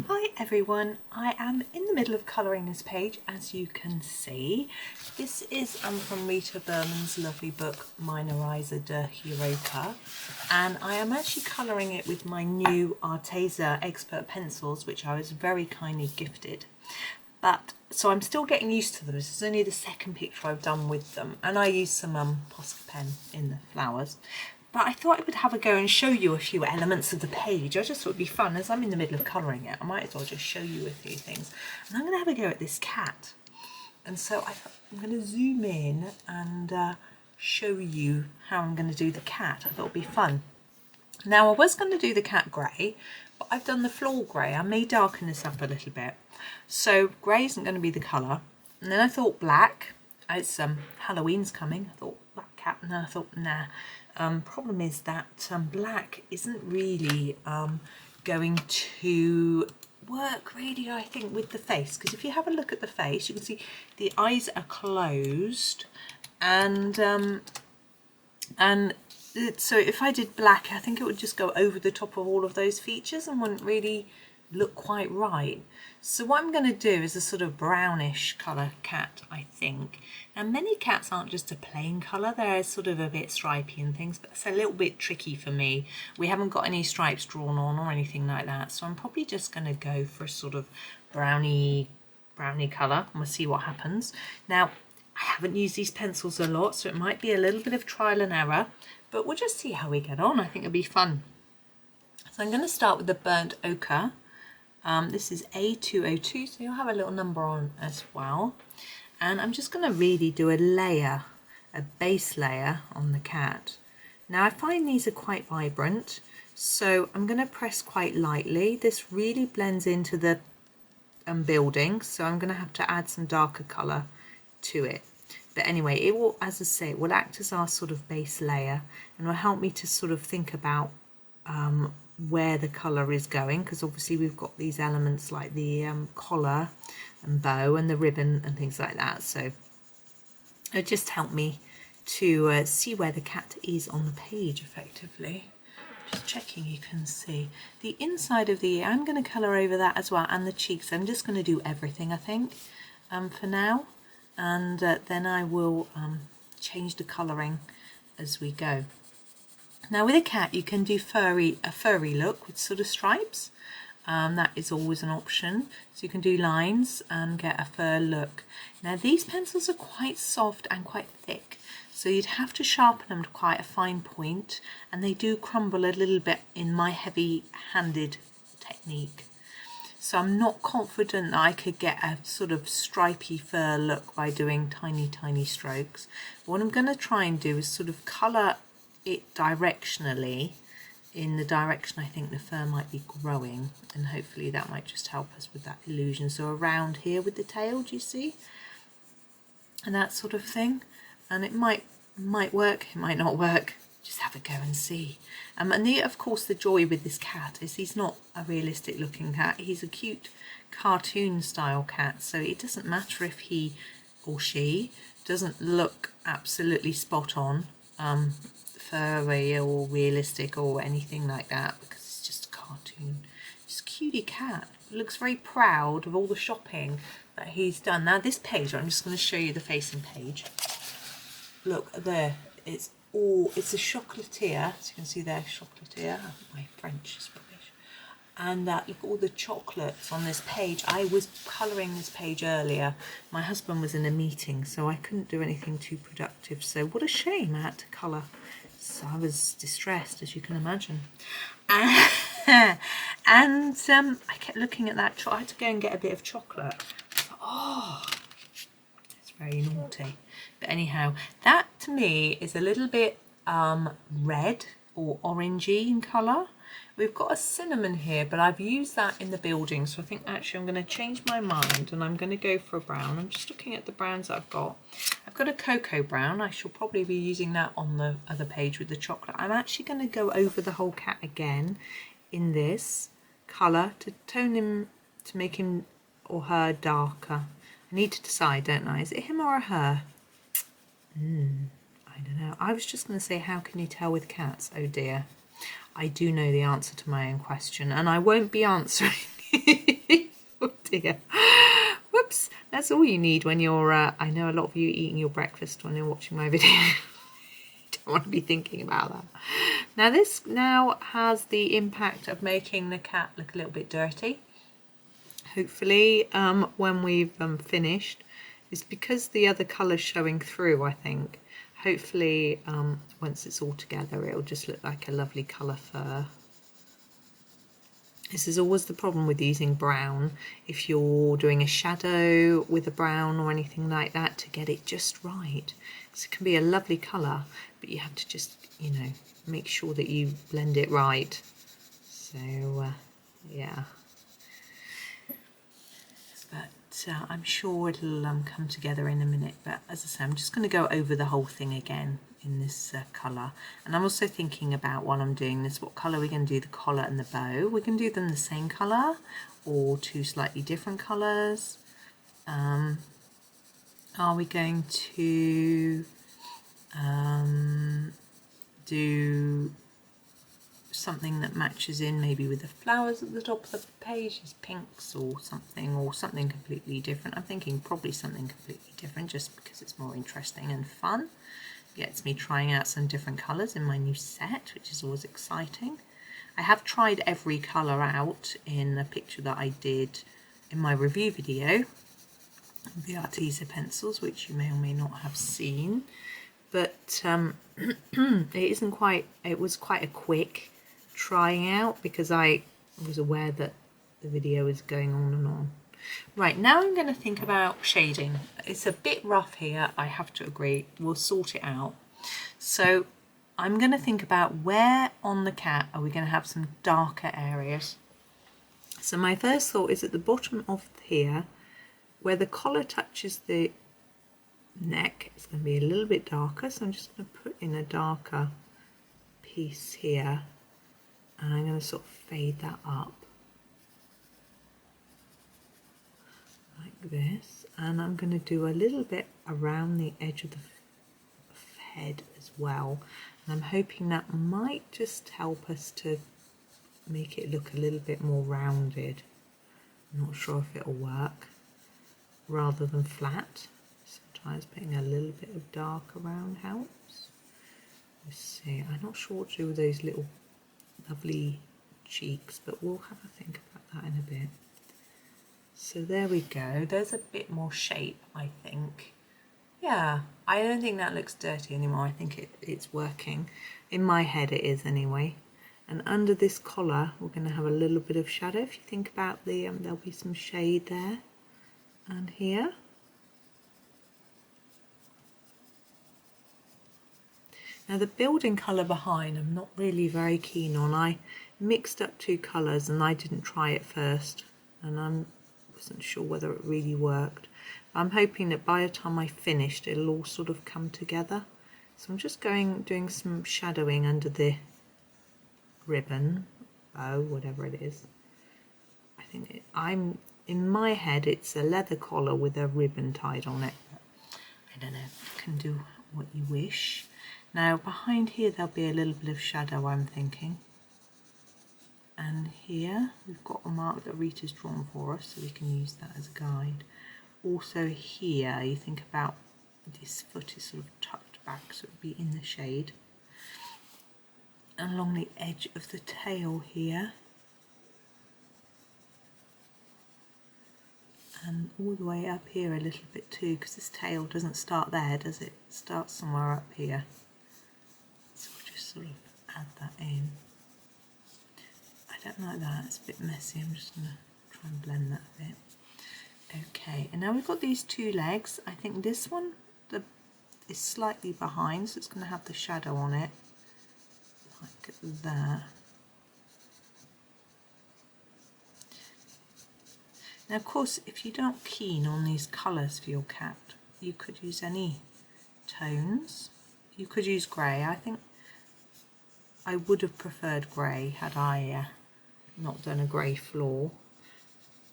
Hi everyone, I am in the middle of colouring this page, as you can see. This is from Rita Berman's lovely book Meine Reise Durch Europa, and I am actually colouring it with my new Arteza expert pencils, which I was very kindly gifted. So I'm still getting used to them. This is only the second picture I've done with them, and I used some Posca pen in the flowers. But I thought I would have a go and show you a few elements of the page. I just thought it would be fun. As I'm in the middle of colouring it, I might as well just show you a few things. And I'm going to have a go at this cat. And so I'm going to zoom in and show you how I'm going to do the cat. I thought it would be fun. Now I was going to do the cat grey, but I've done the floor grey. I may darken this up a little bit. So grey isn't going to be the colour. And then I thought black. It's Halloween's coming. I thought black cat, and then I thought nah. Problem is that black isn't really going to work really, I think, with the face, because if you have a look at the face, you can see the eyes are closed, and so if I did black, I think it would just go over the top of all of those features and wouldn't really look quite right. So what I'm going to do is a sort of brownish colour cat, I think. Now many cats aren't just a plain colour, they're sort of a bit stripy and things, but it's a little bit tricky for me. We haven't got any stripes drawn on or anything like that, so I'm probably just going to go for a sort of browny colour, and we'll see what happens. Now I haven't used these pencils a lot, so it might be a little bit of trial and error, but we'll just see how we get on. I think it'll be fun. So I'm going to start with the burnt ochre. This is A202, so you'll have a little number on as well. And I'm just going to really do a layer, a base layer on the cat. Now I find these are quite vibrant, so I'm going to press quite lightly. This really blends into the building, so I'm going to have to add some darker colour to it. But anyway, it will, as I say, it will act as our sort of base layer and will help me to sort of think about where the colour is going, because obviously we've got these elements like the collar and bow and the ribbon and things like that, so it just helped me to see where the cat is on the page effectively. Just checking you can see the inside of the ear. I'm going to colour over that as well, and the cheeks. I'm just going to do everything, I think, for now, and then I will change the colouring as we go. Now with a cat you can do a furry look with sort of stripes. That is always an option. So you can do lines and get a fur look. Now these pencils are quite soft and quite thick, so you'd have to sharpen them to quite a fine point, and they do crumble a little bit in my heavy-handed technique. So I'm not confident that I could get a sort of stripy fur look by doing tiny strokes. But what I'm going to try and do is sort of colour it directionally in the direction I think the fur might be growing, and hopefully that might just help us with that illusion. So around here with the tail, do you see? And that sort of thing. And it might work, it might not work. Just have a go and see. And of course the joy with this cat is he's not a realistic looking cat. He's a cute cartoon style cat, so it doesn't matter if he or she doesn't look absolutely spot on, furry or realistic or anything like that, because it's just a cartoon. Just a cutie cat. Looks very proud of all the shopping that he's done. Now this page, I'm just going to show you the facing page. Look there, it's a chocolatier, so you can see there, chocolatier. My French is rubbish. And look at all the chocolates on this page. I was colouring this page earlier. My husband was in a meeting, so I couldn't do anything too productive. So what a shame I had to colour. So I was distressed, as you can imagine. And I kept looking at that. I had to go and get a bit of chocolate. Oh, it's very naughty. But anyhow, that to me is a little bit red or orangey in colour. We've got a cinnamon here, but I've used that in the building, so I think actually I'm going to change my mind and I'm going to go for a brown. I'm just looking at the browns that I've got. I've got a cocoa brown. I shall probably be using that on the other page with the chocolate. I'm actually going to go over the whole cat again in this colour to tone him, to make him or her darker. I need to decide, don't I? Is it him or a her? I don't know. I was just going to say, how can you tell with cats? Oh dear. I do know the answer to my own question, and I won't be answering dear. Whoops, that's all you need when you're, I know a lot of you eating your breakfast when you're watching my video. Don't want to be thinking about that. Now this now has the impact of making the cat look a little bit dirty. Hopefully when we've finished, it's because the other colour's showing through, I think. Hopefully once it's all together it'll just look like a lovely colour fur. This is always the problem with using brown. If you're doing a shadow with a brown or anything like that, to get it just right. So it can be a lovely colour, but you have to just, you know, make sure that you blend it right. So yeah. But I'm sure it'll come together in a minute. But as I say, I'm just going to go over the whole thing again in this colour. And I'm also thinking about, while I'm doing this, what colour we're going to do the collar and the bow. We can do them the same colour or two slightly different colours. Are we going to do something that matches in maybe with the flowers at the top of the page, as pinks or something completely different? I'm thinking probably something completely different, just because it's more interesting and fun. Gets me trying out some different colours in my new set, which is always exciting. I have tried every colour out in a picture that I did in my review video, the Arteza pencils, which you may or may not have seen. But it was quite a quick trying out, because I was aware that the video is going on and on. Right, now I'm going to think about shading. It's a bit rough here, I have to agree. We'll sort it out. So I'm going to think about where on the cat are we going to have some darker areas. So my first thought is at the bottom of here, where the collar touches the neck, it's going to be a little bit darker. So I'm just going to put in a darker piece here, and I'm going to sort of fade that up like this, and I'm going to do a little bit around the edge of the head as well, and I'm hoping that might just help us to make it look a little bit more rounded. I'm not sure if it'll work, rather than flat. Sometimes putting a little bit of dark around helps. Let's see, I'm not sure what to do with those little lovely cheeks, but we'll have a think about that in a bit. So there we go, there's a bit more shape, I think. Yeah, I don't think that looks dirty anymore. I think it's working. In my head it is anyway. And under this collar we're going to have a little bit of shadow. If you think about the there'll be some shade there and here. Now the building colour behind I'm not really very keen on. I mixed up two colours and I didn't try it first, and I wasn't sure whether it really worked. I'm hoping that by the time I finished it'll all sort of come together. So I'm just doing some shadowing under the ribbon, bow, whatever it is. I think in my head it's a leather collar with a ribbon tied on it. I don't know, you can do what you wish. Now behind here there'll be a little bit of shadow, I'm thinking. And here we've got a mark that Rita's drawn for us, so we can use that as a guide. Also here, you think about this foot is sort of tucked back, so it would be in the shade. And along the edge of the tail here. And all the way up here a little bit too, because this tail doesn't start there, does it? It starts somewhere up here. So we'll just sort of add that in. I don't like that, it's a bit messy. I'm just going to try and blend that a bit. Okay, and now we've got these two legs. I think this one is slightly behind, so it's going to have the shadow on it, like there. Now, of course, if you're not keen on these colours for your cat, you could use any tones. You could use grey. I think I would have preferred grey had I not done a grey floor,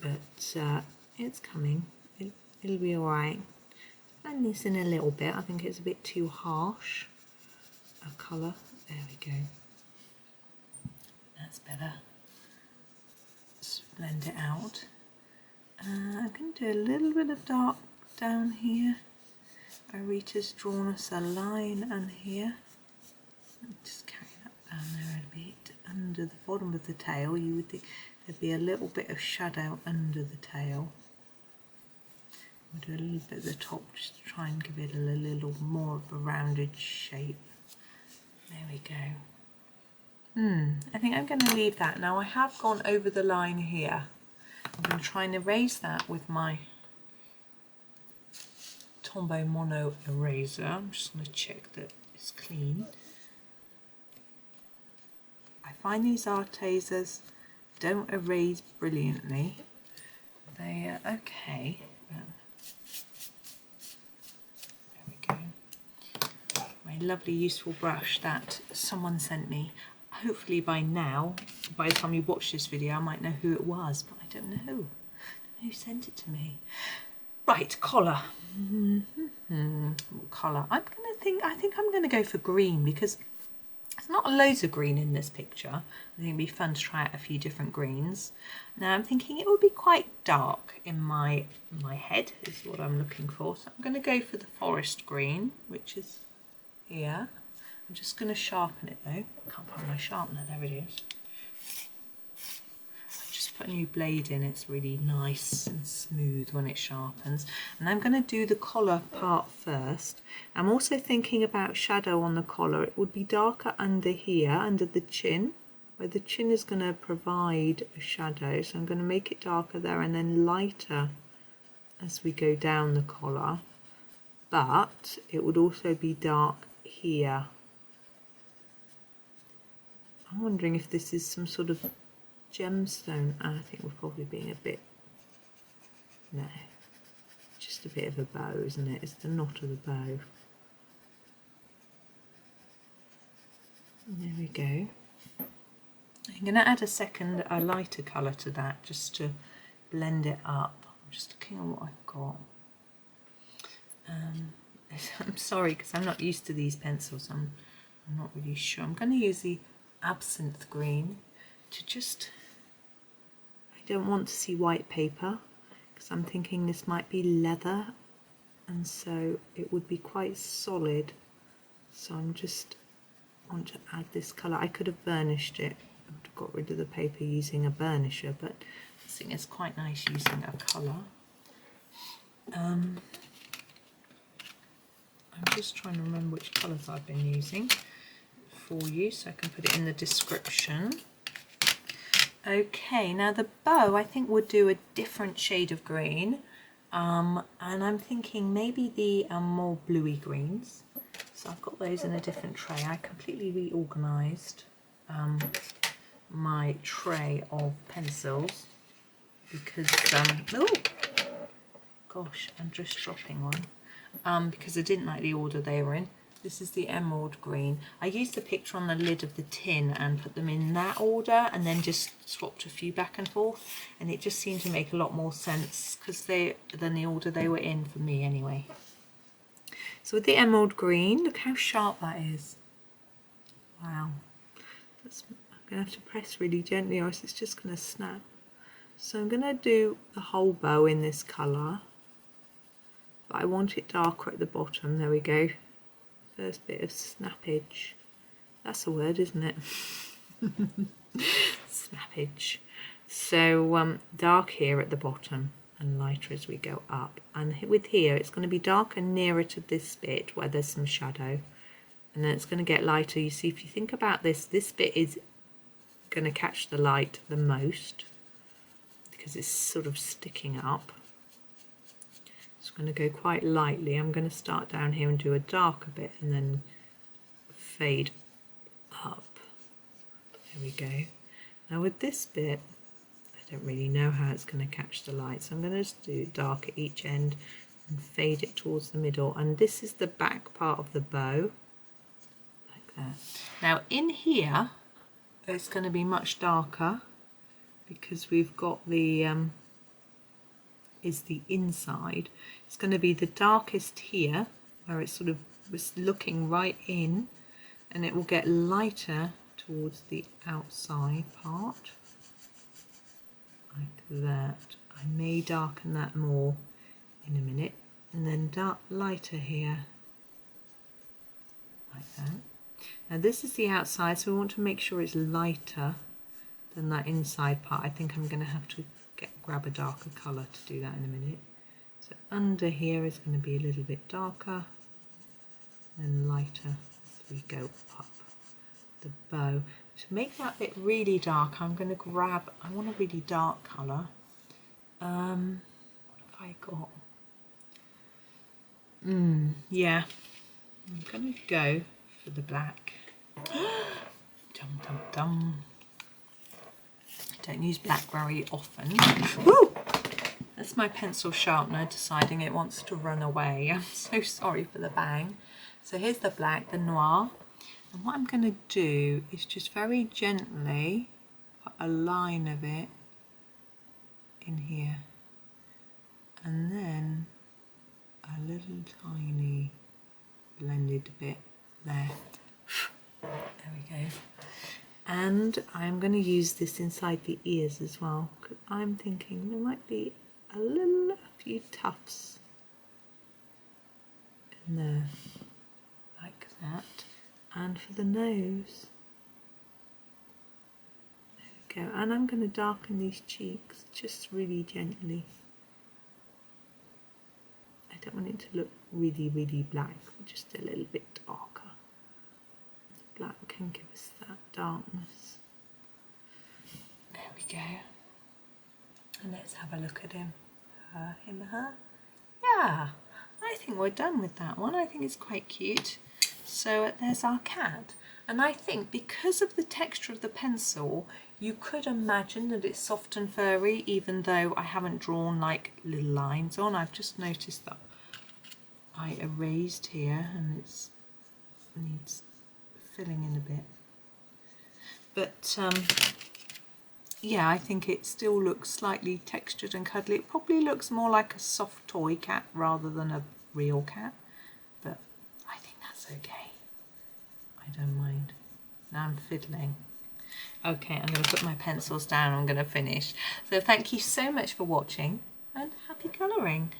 but it's coming. It'll be alright. Blend this in a little bit. I think it's a bit too harsh a colour. There we go. That's better. Just blend it out. I'm going to do a little bit of dark down here. Rita's drawn us a line and here. Just carry that down there a bit. Under the bottom of the tail, you would think there'd be a little bit of shadow under the tail. We'll do a little bit at the top just to try and give it a little more of a rounded shape. There we go. I think I'm going to leave that. Now I have gone over the line here. I'm going to try and erase that with my Tombow Mono eraser. I'm just going to check that it's clean. I find these Artezas don't erase brilliantly. They are okay. There we go. My lovely useful brush that someone sent me. Hopefully by now, by the time you watch this video, I might know who it was, but I don't know who sent it to me. Right, collar. Collar. I think I'm going to go for green because there's not loads of green in this picture. I think it'd be fun to try out a few different greens. Now I'm thinking it would be quite dark in my head is what I'm looking for. So I'm going to go for the forest green, which is here. I'm just going to sharpen it though. I can't find my sharpener, there it is. I just put a new blade in, it's really nice and smooth when it sharpens. And I'm going to do the collar part first. I'm also thinking about shadow on the collar. It would be darker under here, under the chin, where the chin is going to provide a shadow. So I'm going to make it darker there and then lighter as we go down the collar. But it would also be dark here. I'm wondering if this is some sort of gemstone. I think we're probably being a bit, no, just a bit of a bow, isn't it? It's the knot of the bow. There we go. I'm going to add a lighter colour to that just to blend it up. I'm just looking at what I've got. I'm sorry because I'm not used to these pencils. I'm not really sure. I'm going to use the Absinthe Green to just, I don't want to see white paper because I'm thinking this might be leather and so it would be quite solid, so I'm just want to add this colour. I could have burnished it, I would have got rid of the paper using a burnisher, but I think it's quite nice using a colour. I'm just trying to remember which colours I've been using for you so I can put it in the description. Okay, now the bow I think would do a different shade of green, and I'm thinking maybe the more bluey greens. So I've got those in a different tray. I completely reorganised my tray of pencils because, oh gosh, I'm just dropping one. Because I didn't like the order they were in. This is the emerald green. I used the picture on the lid of the tin and put them in that order and then just swapped a few back and forth, and it just seemed to make a lot more sense than the order they were in for me anyway. So with the emerald green, look how sharp that is. Wow. I'm going to have to press really gently or else it's just going to snap. So I'm going to do the whole bow in this colour. But I want it darker at the bottom. There we go. First bit of snappage. That's a word, isn't it? Snappage. So dark here at the bottom and lighter as we go up. And with here, it's going to be darker nearer to this bit where there's some shadow. And then it's going to get lighter. You see, if you think about this, this bit is going to catch the light the most because it's sort of sticking up. It's going to go quite lightly. I'm going to start down here and do a darker bit and then fade up. There we go. Now with this bit, I don't really know how it's going to catch the light, so I'm going to just do dark at each end and fade it towards the middle. And this is the back part of the bow, like that. Now in here, it's going to be much darker because we've got the is the inside. It's going to be the darkest here where it's sort of looking right in, and it will get lighter towards the outside part like that. I I may darken that more in a minute, and then dark lighter here, like that. Now this is the outside, so we want to make sure it's lighter than that inside part. I think I'm going to have to grab a darker colour to do that in a minute. So under here is going to be a little bit darker and lighter as we go up the bow. To make that bit really dark, I'm going to grab, I want a really dark colour. What have I got? Yeah, I'm going to go for the black. Dum dum dum. I don't use black very often. Woo! That's my pencil sharpener deciding it wants to run away. I'm so sorry for the bang. So here's the black, the Noir. And what I'm going to do is just very gently put a line of it in here. And then a little tiny blended bit there. There we go. And I'm going to use this inside the ears as well, because I'm thinking there might be a few tufts in there, like that. And for the nose, there we go. And I'm going to darken these cheeks just really gently. I don't want it to look really, really black, just a little bit darker. The black can give us that darkness. There we go. And let's have a look at him. Her. Yeah, I think we're done with that one. I think it's quite cute. So there's our cat. And I think because of the texture of the pencil, you could imagine that it's soft and furry, even though I haven't drawn like little lines on. I've just noticed that I erased here and it needs filling in a bit. But yeah, I think it still looks slightly textured and cuddly. It probably looks more like a soft toy cat rather than a real cat, but I think that's okay. I don't mind. Now I'm fiddling. Okay, I'm going to put my pencils down. I'm going to finish. So thank you so much for watching and happy colouring.